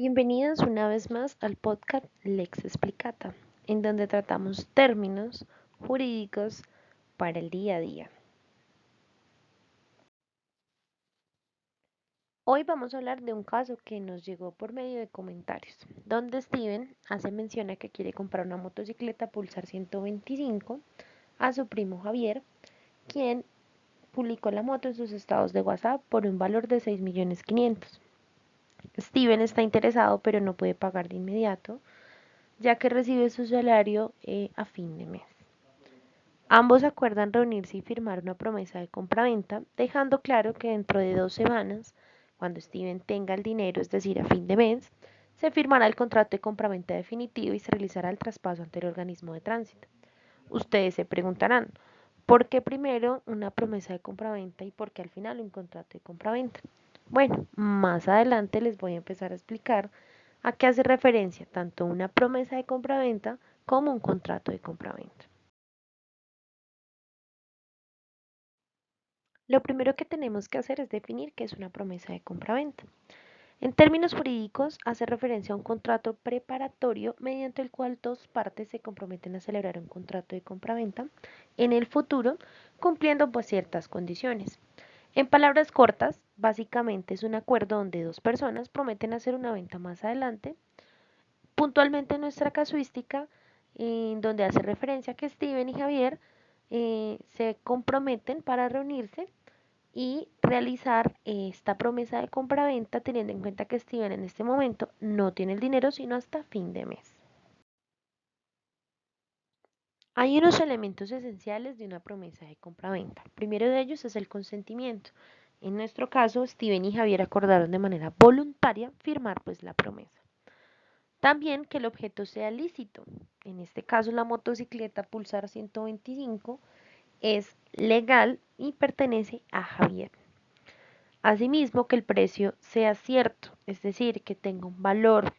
Bienvenidos una vez más al podcast Lex Explicata, en donde tratamos términos jurídicos para el día a día. Hoy vamos a hablar de un caso que nos llegó por medio de comentarios, donde Steven hace mención a que quiere comprar una motocicleta Pulsar 125 a su primo Javier, quien publicó la moto en sus estados de WhatsApp por un valor de 6.500.000. Steven está interesado pero no puede pagar de inmediato, ya que recibe su salario a fin de mes. Ambos acuerdan reunirse y firmar una promesa de compraventa, dejando claro que dentro de 2 semanas, cuando Steven tenga el dinero, es decir, a fin de mes, se firmará el contrato de compraventa definitivo y se realizará el traspaso ante el organismo de tránsito. Ustedes se preguntarán, ¿por qué primero una promesa de compraventa y por qué al final un contrato de compraventa? Bueno, más adelante les voy a empezar a explicar a qué hace referencia tanto una promesa de compraventa como un contrato de compraventa. Lo primero que tenemos que hacer es definir qué es una promesa de compraventa. En términos jurídicos, hace referencia a un contrato preparatorio mediante el cual dos partes se comprometen a celebrar un contrato de compraventa en el futuro, cumpliendo pues ciertas condiciones. En palabras cortas, básicamente es un acuerdo donde dos personas prometen hacer una venta más adelante. Puntualmente en nuestra casuística, en donde hace referencia a que Steven y Javier se comprometen para reunirse y realizar esta promesa de compra-venta teniendo en cuenta que Steven en este momento no tiene el dinero sino hasta fin de mes. Hay unos elementos esenciales de una promesa de compra-venta. El primero de ellos es el consentimiento. En nuestro caso, Steven y Javier acordaron de manera voluntaria firmar pues la promesa. También que el objeto sea lícito. En este caso, la motocicleta Pulsar 125 es legal y pertenece a Javier. Asimismo, que el precio sea cierto, es decir, que tenga un valor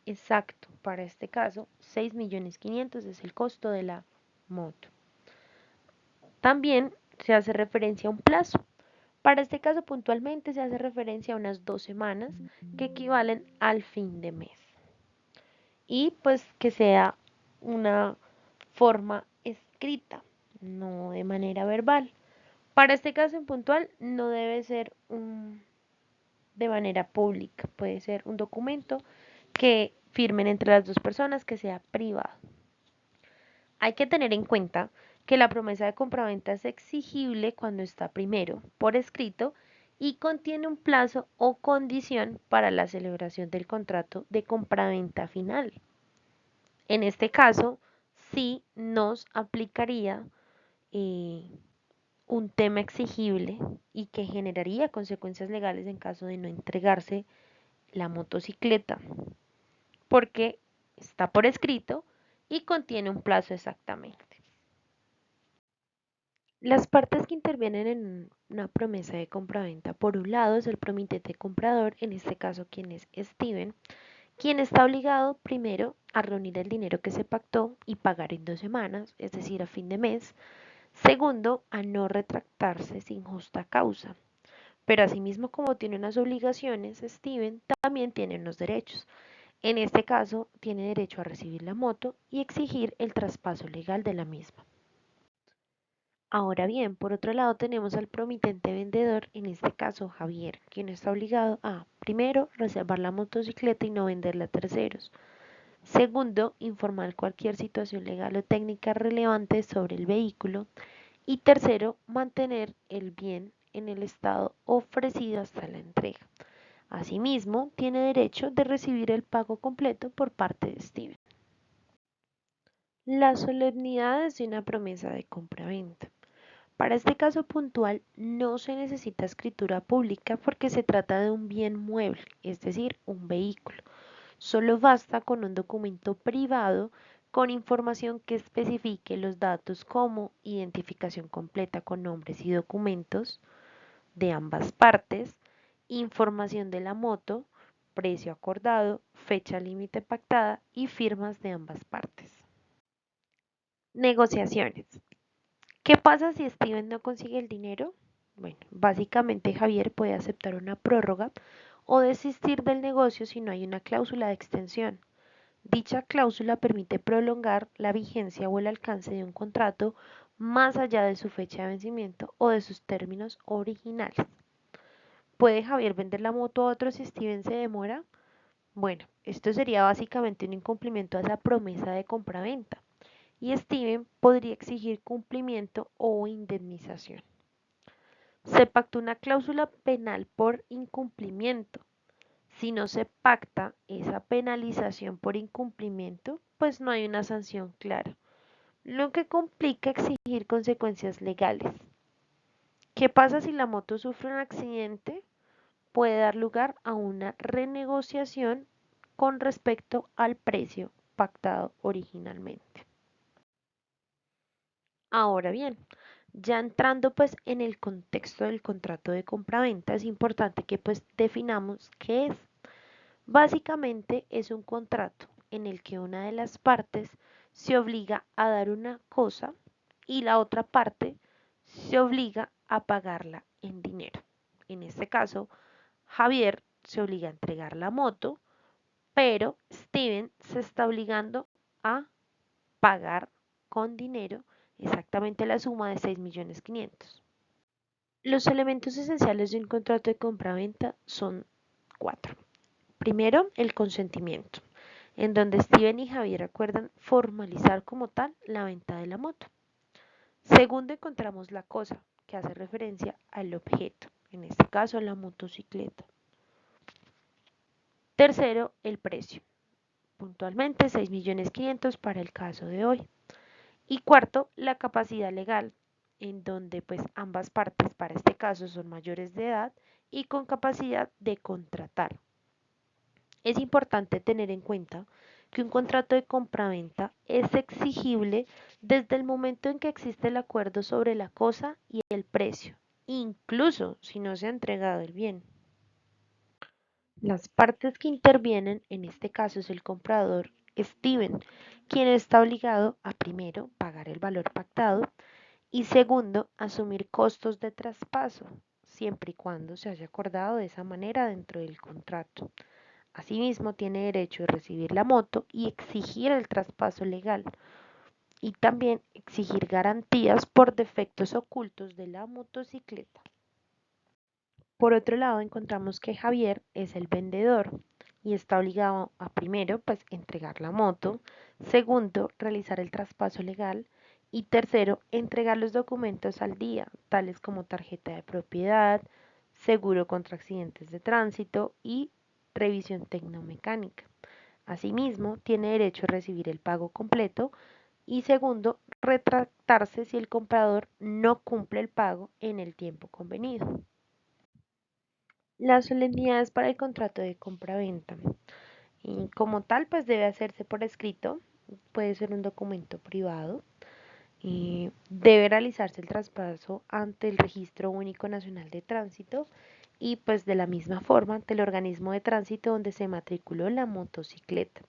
exacto. Para este caso, 6.500.000 es el costo de la moto. También se hace referencia a un plazo. Para este caso puntualmente se hace referencia a unas 2 semanas que equivalen al fin de mes. Y pues que sea una forma escrita, no de manera verbal. Para este caso en puntual no debe ser de manera pública, puede ser un documento que firmen entre las dos personas que sea privado. Hay que tener en cuenta que la promesa de compraventa es exigible cuando está primero por escrito y contiene un plazo o condición para la celebración del contrato de compraventa final. En este caso, sí nos aplicaría eh, un tema exigible y que generaría consecuencias legales en caso de no entregarse la motocicleta, porque está por escrito y contiene un plazo exactamente. Las partes que intervienen en una promesa de compraventa, por un lado, es el promitente comprador, en este caso quien es Steven, quien está obligado primero a reunir el dinero que se pactó y pagar en 2 semanas, es decir, a fin de mes. Segundo, a no retractarse sin justa causa. Pero asimismo, como tiene unas obligaciones, Steven también tiene unos derechos. En este caso, tiene derecho a recibir la moto y exigir el traspaso legal de la misma. Ahora bien, por otro lado tenemos al promitente vendedor, en este caso Javier, quien está obligado a, primero, reservar la motocicleta y no venderla a terceros. Segundo, informar cualquier situación legal o técnica relevante sobre el vehículo. Y tercero, mantener el bien en el estado ofrecido hasta la entrega. Asimismo, tiene derecho de recibir el pago completo por parte de Steven. Las solemnidades de una promesa de compra-venta. Para este caso puntual no se necesita escritura pública porque se trata de un bien mueble, es decir, un vehículo. Solo basta con un documento privado con información que especifique los datos como identificación completa con nombres y documentos de ambas partes, información de la moto, precio acordado, fecha límite pactada y firmas de ambas partes. Negociaciones. ¿Qué pasa si Steven no consigue el dinero? Bueno, básicamente Javier puede aceptar una prórroga o desistir del negocio si no hay una cláusula de extensión. Dicha cláusula permite prolongar la vigencia o el alcance de un contrato más allá de su fecha de vencimiento o de sus términos originales. ¿Puede Javier vender la moto a otro si Steven se demora? Bueno, esto sería básicamente un incumplimiento a esa promesa de compraventa y Steven podría exigir cumplimiento o indemnización. Se pactó una cláusula penal por incumplimiento. Si no se pacta esa penalización por incumplimiento, pues no hay una sanción clara, lo que complica exigir consecuencias legales. ¿Qué pasa si la moto sufre un accidente? Puede dar lugar a una renegociación con respecto al precio pactado originalmente. Ahora bien, ya entrando pues en el contexto del contrato de compraventa, es importante que pues definamos qué es. Básicamente es un contrato en el que una de las partes se obliga a dar una cosa y la otra parte se obliga a pagarla en dinero. En este caso, Javier se obliga a entregar la moto, pero Steven se está obligando a pagar con dinero exactamente la suma de 6.500.000. Los elementos esenciales de un contrato de compraventa son cuatro. Primero, el consentimiento, en donde Steven y Javier acuerdan formalizar como tal la venta de la moto. Segundo, encontramos la cosa, que hace referencia al objeto, en este caso la motocicleta. Tercero, el precio, puntualmente 6.500.000 para el caso de hoy. Y cuarto, la capacidad legal, en donde pues ambas partes para este caso son mayores de edad y con capacidad de contratar. Es importante tener en cuenta que un contrato de compraventa es exigible desde el momento en que existe el acuerdo sobre la cosa y el precio, incluso si no se ha entregado el bien. Las partes que intervienen en este caso es el comprador Steven, quien está obligado a primero pagar el valor pactado y segundo asumir costos de traspaso, siempre y cuando se haya acordado de esa manera dentro del contrato. Asimismo, tiene derecho a recibir la moto y exigir el traspaso legal y también exigir garantías por defectos ocultos de la motocicleta. Por otro lado, encontramos que Javier es el vendedor y está obligado a primero, pues, entregar la moto, segundo, realizar el traspaso legal y tercero, entregar los documentos al día, tales como tarjeta de propiedad, seguro contra accidentes de tránsito y revisión tecnomecánica. Asimismo, tiene derecho a recibir el pago completo y segundo, retractarse si el comprador no cumple el pago en el tiempo convenido. Las solemnidades para el contrato de compraventa. Y como tal, pues debe hacerse por escrito, puede ser un documento privado. Y debe realizarse el traspaso ante el Registro Único Nacional de Tránsito y pues de la misma forma ante el organismo de tránsito donde se matriculó la motocicleta.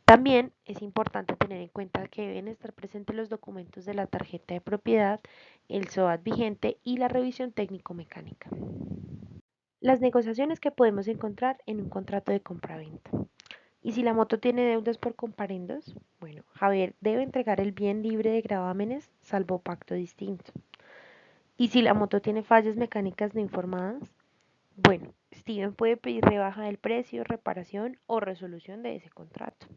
También es importante tener en cuenta que deben estar presentes los documentos de la tarjeta de propiedad, el SOAT vigente y la revisión técnico-mecánica. Las negociaciones que podemos encontrar en un contrato de compraventa. ¿Y si la moto tiene deudas por comparendos? Bueno, Javier debe entregar el bien libre de gravámenes, salvo pacto distinto. ¿Y si la moto tiene fallas mecánicas no informadas? Bueno, Steven puede pedir rebaja del precio, reparación o resolución de ese contrato.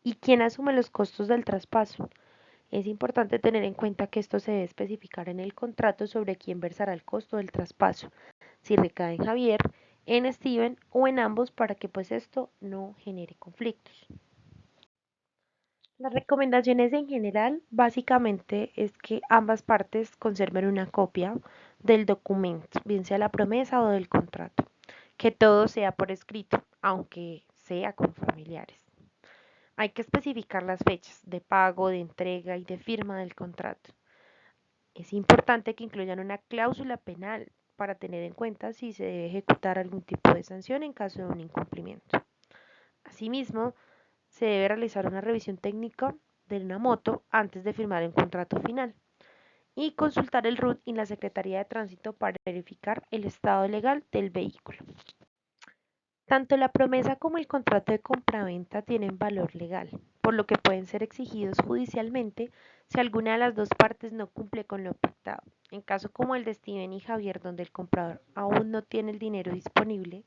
¿Y quién asume los costos del traspaso? Es importante tener en cuenta que esto se debe especificar en el contrato sobre quién versará el costo del traspaso, si recae en Javier, en Steven o en ambos para que pues esto no genere conflictos. Las recomendaciones en general básicamente es que ambas partes conserven una copia del documento, bien sea la promesa o del contrato, que todo sea por escrito, aunque sea con familiares. Hay que especificar las fechas de pago, de entrega y de firma del contrato. Es importante que incluyan una cláusula penal para tener en cuenta si se debe ejecutar algún tipo de sanción en caso de un incumplimiento. Asimismo, se debe realizar una revisión técnica de una moto antes de firmar un contrato final y consultar el RUT y la Secretaría de Tránsito para verificar el estado legal del vehículo. Tanto la promesa como el contrato de compraventa tienen valor legal, por lo que pueden ser exigidos judicialmente si alguna de las dos partes no cumple con lo pactado. En caso como el de Steven y Javier, donde el comprador aún no tiene el dinero disponible,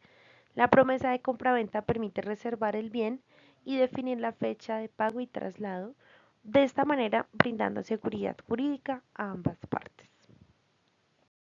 la promesa de compraventa permite reservar el bien y definir la fecha de pago y traslado, de esta manera brindando seguridad jurídica a ambas partes.